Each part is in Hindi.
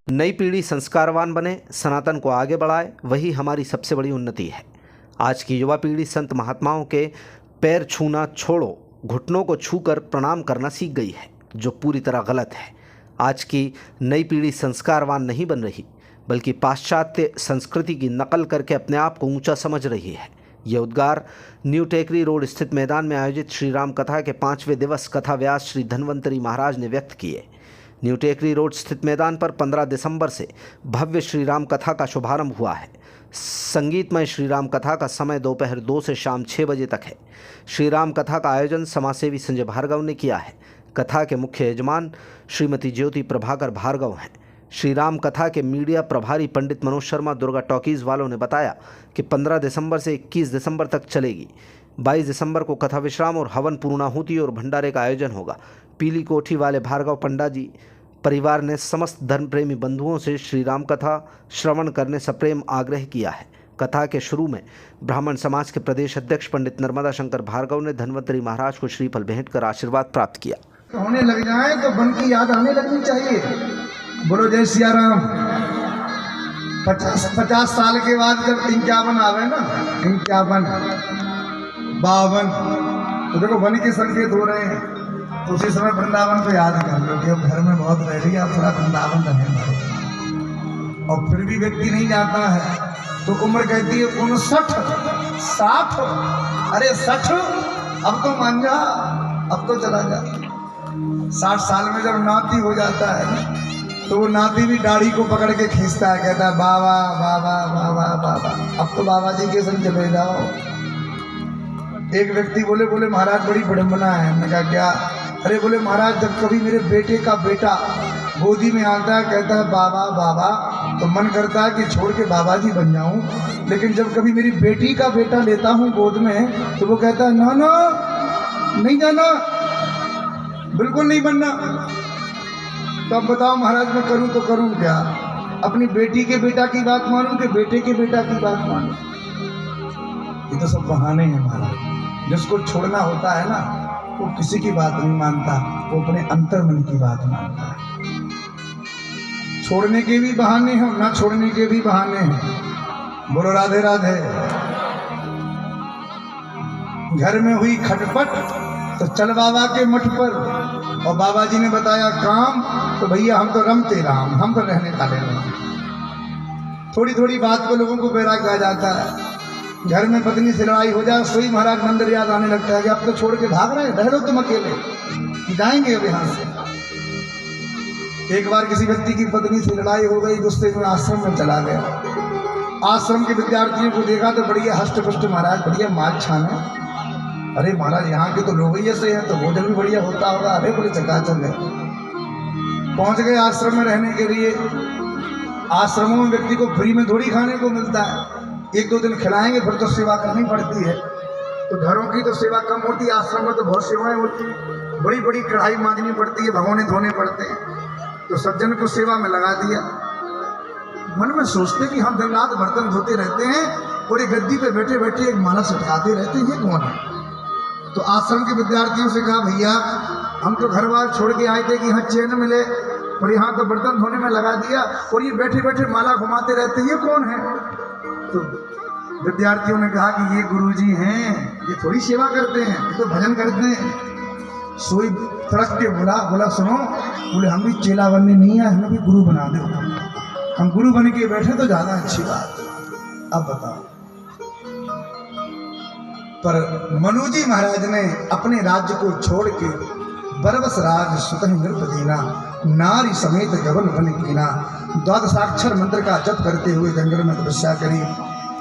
नई पीढ़ी संस्कारवान बने, सनातन को आगे बढ़ाए, वही हमारी सबसे बड़ी उन्नति है। आज की युवा पीढ़ी संत महात्माओं के पैर छूना छोड़ो, घुटनों को छूकर प्रणाम करना सीख गई है, जो पूरी तरह गलत है। आज की नई पीढ़ी संस्कारवान नहीं बन रही, बल्कि पाश्चात्य संस्कृति की नकल करके अपने आप को ऊंचा समझ रही है। ये उद्गार न्यू टेकरी रोड स्थित मैदान में आयोजित श्री राम कथा के 5वें दिवस कथा व्यास श्री धन्वंतरी महाराज ने व्यक्त किए। न्यू टेकरी रोड स्थित मैदान पर 15 दिसंबर से भव्य श्री राम कथा का शुभारंभ हुआ है। संगीतमय श्री राम कथा का समय दोपहर 2 से शाम 6 बजे तक है। श्री राम कथा का आयोजन समाजसेवी संजय भार्गव ने किया है। कथा के मुख्य यजमान श्रीमती ज्योति प्रभाकर भार्गव हैं। श्री राम कथा के मीडिया प्रभारी पंडित मनोज शर्मा दुर्गा टॉकीज़ वालों ने बताया कि 15 दिसंबर से 21 दिसंबर तक चलेगी। 22 दिसंबर को कथा विश्राम और हवन पूर्णाहुति और भंडारे का आयोजन होगा। पीली कोठी वाले भार्गव पंडा जी परिवार ने समस्त धर्म प्रेमी बंधुओं से श्री राम कथा श्रवण करने सप्रेम आग्रह किया है। कथा के शुरू में ब्राह्मण समाज के प्रदेश अध्यक्ष पंडित नर्मदा शंकर भार्गव ने धन्वंतरी महाराज को श्रीफल भेंट कर आशीर्वाद प्राप्त किया। होने लग जाए तो बन की याद आने लगनी चाहिए। बोलो जय सिया राम। 50 साल के बाद जब 51 आवे ना, 51 52, तो देखो वन के संकेत हो रहे हैं। तो उसी समय वृंदावन को याद कर लो कि अब घर में बहुत रह रही है, अब थोड़ा वृंदावन रहेगा। और फिर भी व्यक्ति नहीं जाता है तो उम्र कहती है 59, 60, अरे 60, अब तो मान जा, अब तो चला जा। 60 साल में जब नाती हो जाता है तो वो नाती भी दाढ़ी को पकड़ के खींचता है, कहता है बाबा बाबा बाबा बाबा, अब तो बाबा जी के संग चले जाओ। एक व्यक्ति बोले महाराज बड़ी विडंबना है। मैंने कहा क्या? अरे बोले महाराज जब कभी मेरे बेटे का बेटा गोदी में आता है, कहता है बाबा बाबा, तो मन करता है कि छोड़ के बाबा जी बन जाऊं। लेकिन जब कभी मेरी बेटी का बेटा लेता हूं गोद में तो वो कहता है ना ना, नहीं जाना, बिल्कुल नहीं बनना। तो अब बताओ महाराज मैं करूं तो करूं क्या? अपनी बेटी के बेटा की बात मानूं कि बेटे के बेटा की बात मानूं? ये तो सब बहाने हैं महाराज। जिसको छोड़ना होता है ना, वो किसी की बात नहीं मानता, वो अपने अंतर्मन की बात मानता है। छोड़ने के भी बहाने हैं, ना छोड़ने के भी बहाने हैं। बोलो राधे राधे। घर में हुई खटपट तो चल बाबा के मठ पर, और बाबा जी ने बताया काम, तो भैया हम तो रमते राम, हम तो रहने वाले राम। थोड़ी थोड़ी बात को लोगों को वैराग्य आ जाता है। घर में पत्नी से लड़ाई हो जाए, सोई महाराज मंदिर याद आने लगता है कि अब तो छोड़ के भाग रहे हैं, रह लो तुम अकेले, जाएंगे अब यहाँ से। एक बार किसी व्यक्ति की पत्नी से लड़ाई हो गई, गुस्से में आश्रम में चला गया। आश्रम के विद्यार्थियों को देखा तो बढ़िया हष्ट पुष्ट महाराज, बढ़िया माछ छाने। अरे महाराज यहाँ के तो लोग ही ऐसे हैं, तो भोजन भी बढ़िया होता होगा। अरे बोले चकाचक है। पहुँच गए आश्रम में रहने के लिए। आश्रमों में व्यक्ति को फ्री में थोड़ी खाने को मिलता है, 1-2 दिन खिलाएंगे, फिर तो सेवा करनी पड़ती है। तो घरों की तो सेवा कम होती है, आश्रम में तो बहुत सेवाएं होती हैं। बड़ी बड़ी कढ़ाई मांजनी पड़ती है, भगोने धोने पड़ते हैं। तो सज्जन को सेवा में लगा दिया। मन में सोचते कि हम दिन रात बर्तन धोते रहते हैं और एक गद्दी पे बैठे बैठे एक माला सटकाते रहते हैं, ये कौन है? तो आश्रम के विद्यार्थियों से कहा भैया हम तो घर बार छोड़ के आए थे कि यहाँ चैन मिले, और यहाँ तो बर्तन धोने में लगा दिया, और ये बैठे बैठे माला घुमाते रहते हैं, ये कौन है? तो विद्यार्थियों ने कहा कि ये गुरुजी हैं, ये थोड़ी सेवा करते हैं, ये तो भजन करते हैं। सोई तड़क के बोला सुनो, बोले हम भी चेला बनने नहीं आए, हमें भी गुरु बना दो। हम गुरु बन के बैठे तो ज्यादा अच्छी बात। अब बताओ। पर मनु जी महाराज ने अपने राज्य को छोड़ के बरबस राज सुतहि नृप दीना, नारी समेत गगन बन कीना, 12 मंत्र का जप करते हुए जंगल में तपस्या करी।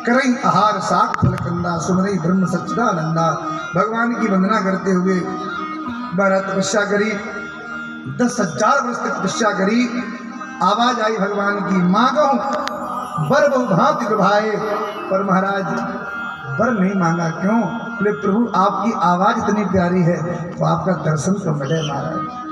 करई आहार साख फल कंदा, सुमरई ब्रह्म सच्चिदानंदा। भगवान की वंदना करते हुए बड़ा तपस्या करी। 10,000 वर्ष तक तपस्या करी। आवाज आई भगवान की, मांगो बर बहु भांति विभाए। पर महाराज वर नहीं मांगा, क्यों? बोले प्रभु आपकी आवाज इतनी प्यारी है तो आपका दर्शन तो मिले महाराज।